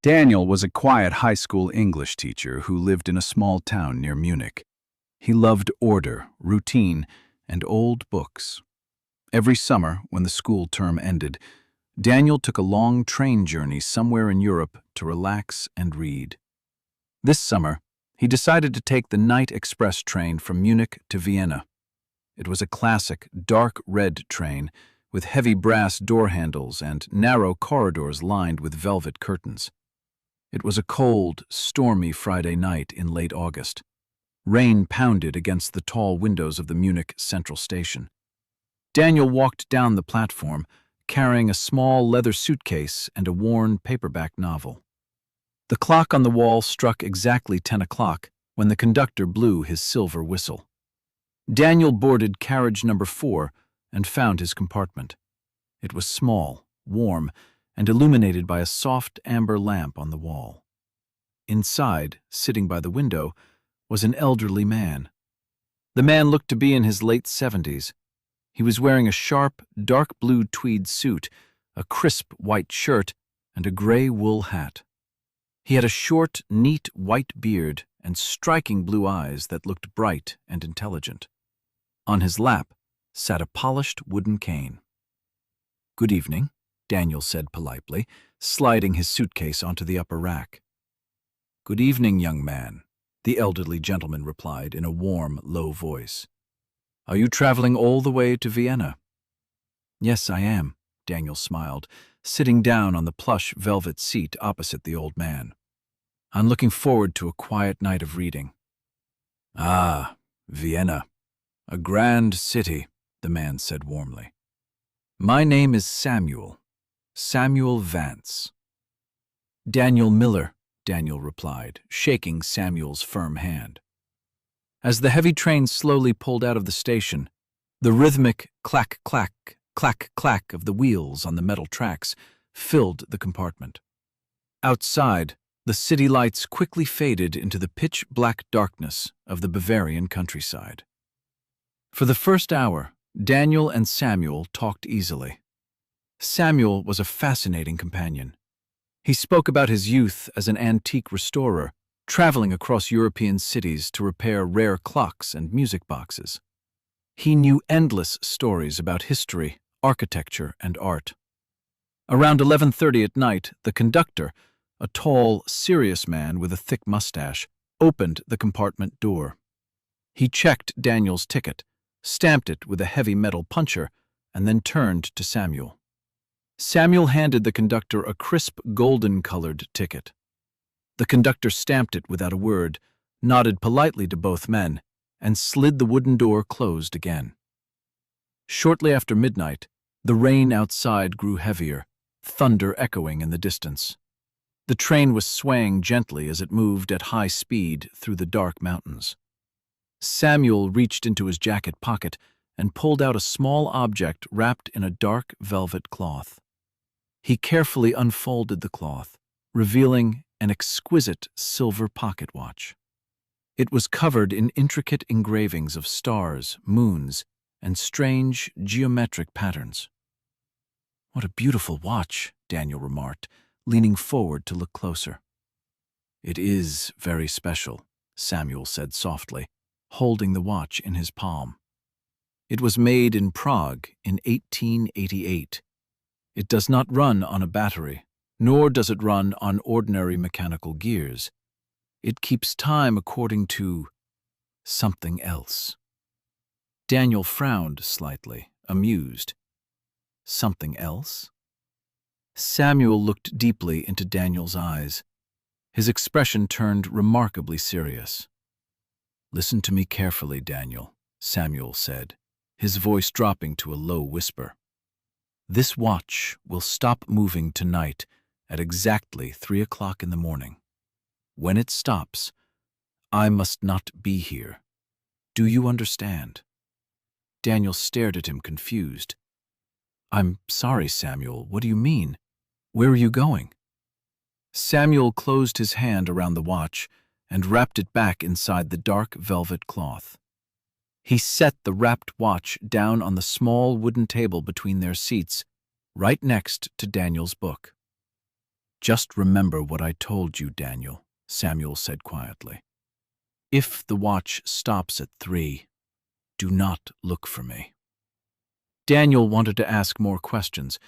Daniel was a quiet high school English teacher who lived in a small town near Munich. He loved order, routine, and old books. Every summer, when the school term ended, Daniel took a long train journey somewhere in Europe to relax and read. This summer, he decided to take the night express train from Munich to Vienna. It was a classic, dark red train with heavy brass door handles and narrow corridors lined with velvet curtains. It was a cold, stormy Friday night in late August. Rain pounded against the tall windows of the Munich Central Station. Daniel walked down the platform, carrying a small leather suitcase and a worn paperback novel. The clock on the wall struck exactly 10 o'clock when the conductor blew his silver whistle. Daniel boarded carriage number 4 and found his compartment. It was small, warm, and illuminated by a soft amber lamp on the wall. Inside, sitting by the window, was an elderly man. The man looked to be in his late 70s. He was wearing a sharp, dark blue tweed suit, a crisp white shirt, and a gray wool hat. He had a short, neat white beard and striking blue eyes that looked bright and intelligent. On his lap sat a polished wooden cane. "Good evening," Daniel said politely, sliding his suitcase onto the upper rack. "Good evening, young man," the elderly gentleman replied in a warm, low voice. "Are you traveling all the way to Vienna?" "Yes, I am," Daniel smiled, sitting down on the plush velvet seat opposite the old man. "I'm looking forward to a quiet night of reading." "Ah, Vienna. A grand city," the man said warmly. "My name is Samuel Vance." "Daniel Miller," Daniel replied, shaking Samuel's firm hand. As the heavy train slowly pulled out of the station, the rhythmic clack-clack, clack-clack of the wheels on the metal tracks filled the compartment. Outside, the city lights quickly faded into the pitch-black darkness of the Bavarian countryside. For the first hour, Daniel and Samuel talked easily. Samuel was a fascinating companion. He spoke about his youth as an antique restorer, traveling across European cities to repair rare clocks and music boxes. He knew endless stories about history, architecture, and art. Around 11:30 at night, the conductor, a tall, serious man with a thick mustache, opened the compartment door. He checked Daniel's ticket, stamped it with a heavy metal puncher, and then turned to Samuel. Samuel handed the conductor a crisp, golden-colored ticket. The conductor stamped it without a word, nodded politely to both men, and slid the wooden door closed again. Shortly after midnight, the rain outside grew heavier, thunder echoing in the distance. The train was swaying gently as it moved at high speed through the dark mountains. Samuel reached into his jacket pocket and pulled out a small object wrapped in a dark velvet cloth. He carefully unfolded the cloth, revealing an exquisite silver pocket watch. It was covered in intricate engravings of stars, moons, and strange geometric patterns. "What a beautiful watch," Daniel remarked, leaning forward to look closer. "It is very special," Samuel said softly, holding the watch in his palm. "It was made in Prague in 1888. It does not run on a battery, nor does it run on ordinary mechanical gears. It keeps time according to something else." Daniel frowned slightly, amused. "Something else?" Samuel looked deeply into Daniel's eyes. His expression turned remarkably serious. "Listen to me carefully, Daniel," Samuel said, his voice dropping to a low whisper. "This watch will stop moving tonight at exactly 3 o'clock in the morning. When it stops, I must not be here. Do you understand?" Daniel stared at him confused. "I'm sorry, Samuel. What do you mean? Where are you going?" Samuel closed his hand around the watch and wrapped it back inside the dark velvet cloth. He set the wrapped watch down on the small wooden table between their seats, right next to Daniel's book. "Just remember what I told you, Daniel," Samuel said quietly. "If the watch stops at 3, do not look for me." Daniel wanted to ask more questions,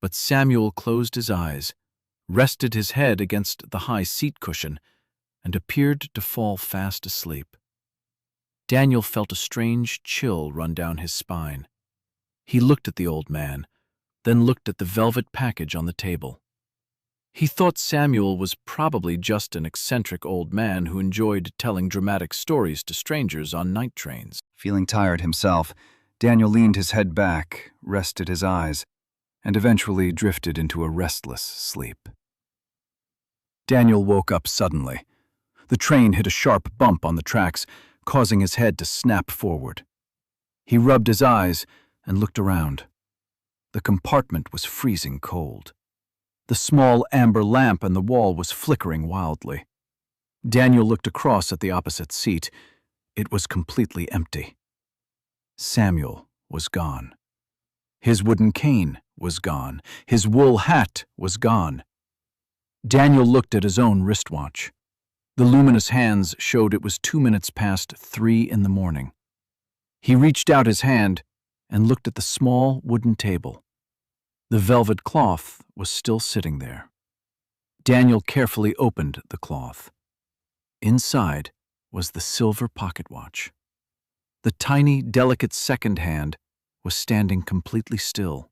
but Samuel closed his eyes, rested his head against the high seat cushion, and appeared to fall fast asleep. Daniel felt a strange chill run down his spine. He looked at the old man, then looked at the velvet package on the table. He thought Samuel was probably just an eccentric old man who enjoyed telling dramatic stories to strangers on night trains. Feeling tired himself, Daniel leaned his head back, rested his eyes, and eventually drifted into a restless sleep. Daniel woke up suddenly. The train hit a sharp bump on the tracks, causing his head to snap forward. He rubbed his eyes and looked around. The compartment was freezing cold. The small amber lamp on the wall was flickering wildly. Daniel looked across at the opposite seat. It was completely empty. Samuel was gone. His wooden cane was gone. His wool hat was gone. Daniel looked at his own wristwatch. The luminous hands showed it was 2 minutes past 3 in the morning. He reached out his hand and looked at the small wooden table. The velvet cloth was still sitting there. Daniel carefully opened the cloth. Inside was the silver pocket watch. The tiny, delicate second hand was standing completely still.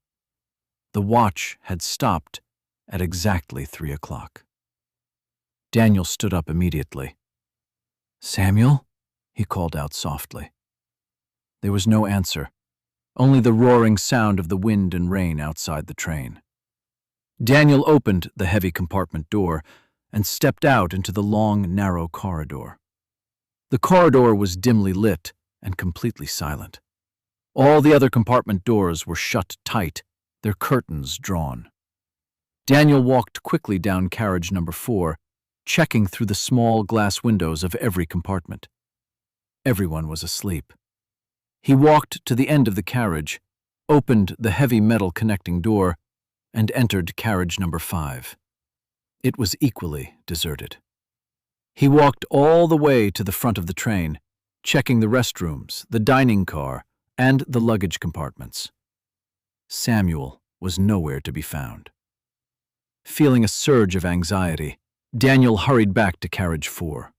The watch had stopped at exactly 3 o'clock. Daniel stood up immediately. "Samuel?" he called out softly. There was no answer, only the roaring sound of the wind and rain outside the train. Daniel opened the heavy compartment door and stepped out into the long, narrow corridor. The corridor was dimly lit and completely silent. All the other compartment doors were shut tight, their curtains drawn. Daniel walked quickly down carriage number 4, checking through the small glass windows of every compartment. Everyone was asleep. He walked to the end of the carriage, opened the heavy metal connecting door, and entered carriage number 5. It was equally deserted. He walked all the way to the front of the train, checking the restrooms, the dining car, and the luggage compartments. Samuel was nowhere to be found. Feeling a surge of anxiety, Daniel hurried back to carriage 4.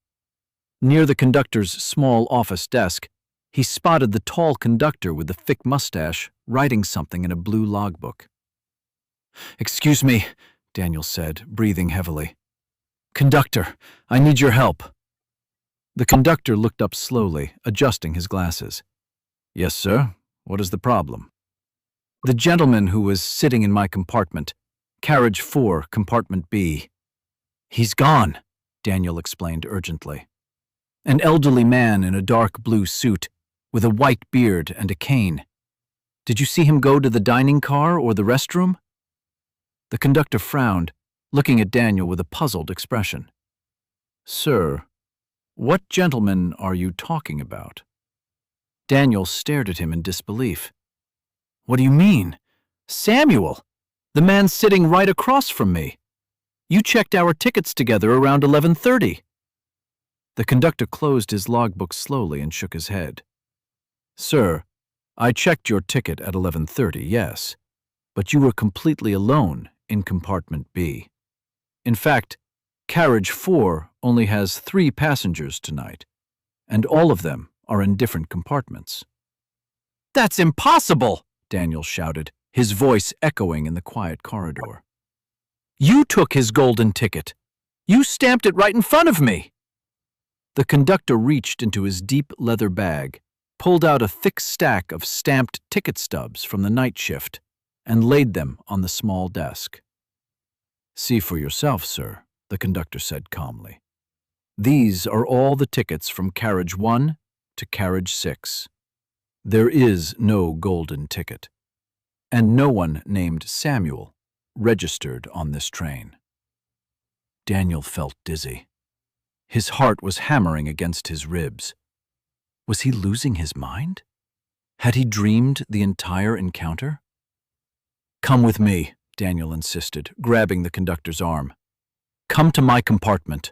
Near the conductor's small office desk, he spotted the tall conductor with the thick mustache writing something in a blue logbook. "Excuse me," Daniel said, breathing heavily. "Conductor, I need your help." The conductor looked up slowly, adjusting his glasses. "Yes, sir. What is the problem?" "The gentleman who was sitting in my compartment, carriage 4, compartment B. He's gone," Daniel explained urgently. "An elderly man in a dark blue suit, with a white beard and a cane. Did you see him go to the dining car or the restroom?" The conductor frowned, looking at Daniel with a puzzled expression. "Sir, what gentleman are you talking about?" Daniel stared at him in disbelief. "What do you mean? Samuel, the man sitting right across from me. You checked our tickets together around 11:30. The conductor closed his logbook slowly and shook his head. "Sir, I checked your ticket at 11:30, yes, but you were completely alone in compartment B. In fact, carriage 4 only has 3 passengers tonight, and all of them are in different compartments." "That's impossible!" Daniel shouted, his voice echoing in the quiet corridor. "You took his golden ticket. You stamped it right in front of me." The conductor reached into his deep leather bag, pulled out a thick stack of stamped ticket stubs from the night shift, and laid them on the small desk. "See for yourself, sir," the conductor said calmly. "These are all the tickets from carriage 1 to carriage 6. There is no golden ticket, and no one named Samuel registered on this train." Daniel felt dizzy. His heart was hammering against his ribs. Was he losing his mind? Had he dreamed the entire encounter? "Come with me," Daniel insisted, grabbing the conductor's arm. Come to my compartment."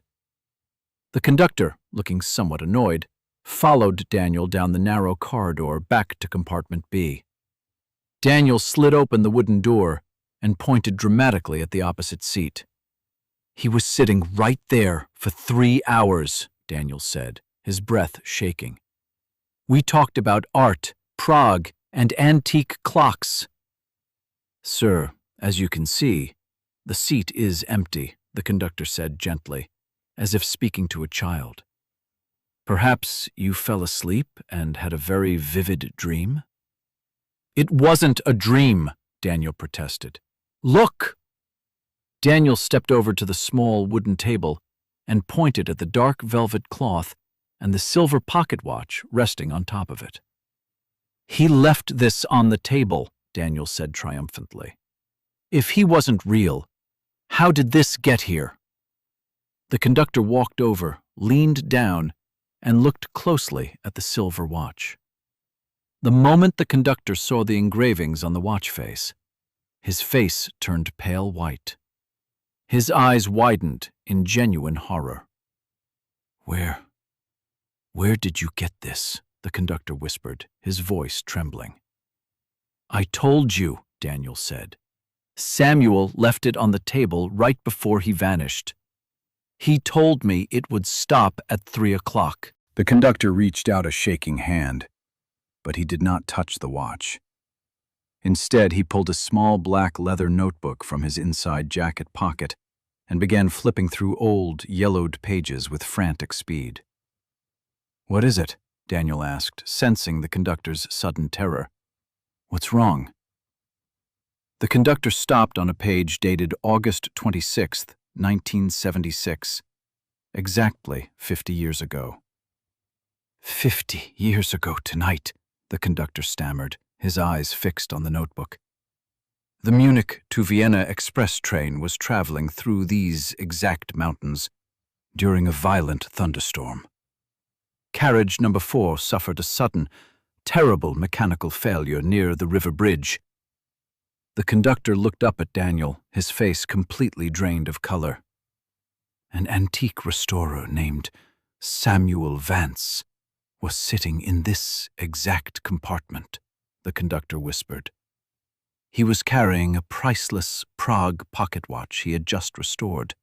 The conductor, looking somewhat annoyed, followed Daniel down the narrow corridor back to compartment B. Daniel slid open the wooden door and pointed dramatically at the opposite seat. "He was sitting right there for 3 hours," Daniel said, his breath shaking. "We talked about art, Prague, and antique clocks." "Sir, as you can see, the seat is empty," the conductor said gently, as if speaking to a child. "Perhaps you fell asleep and had a very vivid dream?" "It wasn't a dream," Daniel protested. "Look!" Daniel stepped over to the small wooden table and pointed at the dark velvet cloth and the silver pocket watch resting on top of it. "He left this on the table," Daniel said triumphantly. "If he wasn't real, how did this get here?" The conductor walked over, leaned down, and looked closely at the silver watch. The moment the conductor saw the engravings on the watch face, his face turned pale white. His eyes widened in genuine horror. Where did you get this?" the conductor whispered, his voice trembling. "I told you," Daniel said. "Samuel left it on the table right before he vanished. He told me it would stop at 3 o'clock. The conductor reached out a shaking hand, but he did not touch the watch. Instead, he pulled a small black leather notebook from his inside jacket pocket and began flipping through old, yellowed pages with frantic speed. "What is it?" Daniel asked, sensing the conductor's sudden terror. "What's wrong?" The conductor stopped on a page dated August 26th, 1976, exactly 50 years ago. 50 years ago tonight," the conductor stammered, his eyes fixed on the notebook. "The Munich to Vienna express train was traveling through these exact mountains during a violent thunderstorm. Carriage number 4 suffered a sudden, terrible mechanical failure near the river bridge." The conductor looked up at Daniel, his face completely drained of color. "An antique restorer named Samuel Vance was sitting in this exact compartment," the conductor whispered. "He was carrying a priceless Prague pocket watch he had just restored.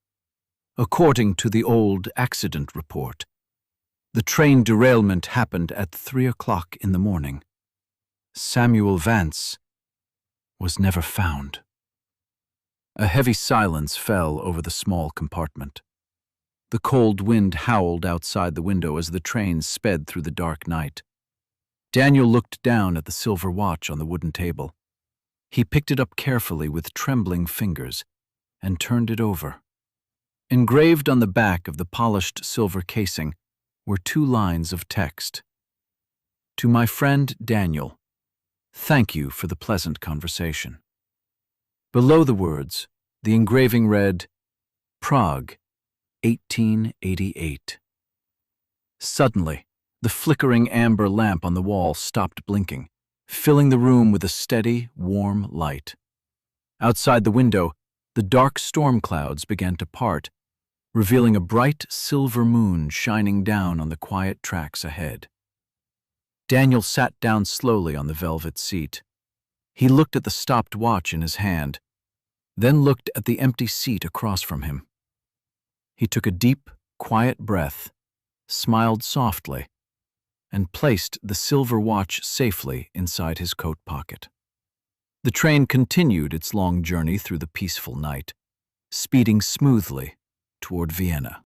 According to the old accident report, the train derailment happened at 3 o'clock in the morning. Samuel Vance was never found." A heavy silence fell over the small compartment. The cold wind howled outside the window as the train sped through the dark night. Daniel looked down at the silver watch on the wooden table. He picked it up carefully with trembling fingers and turned it over. Engraved on the back of the polished silver casing were 2 lines of text. "To my friend Daniel, thank you for the pleasant conversation." Below the words, the engraving read, "Prague, 1888. Suddenly, the flickering amber lamp on the wall stopped blinking, filling the room with a steady, warm light. Outside the window, the dark storm clouds began to part, revealing a bright silver moon shining down on the quiet tracks ahead. Daniel sat down slowly on the velvet seat. He looked at the stopped watch in his hand, then looked at the empty seat across from him. He took a deep, quiet breath, smiled softly, and placed the silver watch safely inside his coat pocket. The train continued its long journey through the peaceful night, speeding smoothly toward Vienna.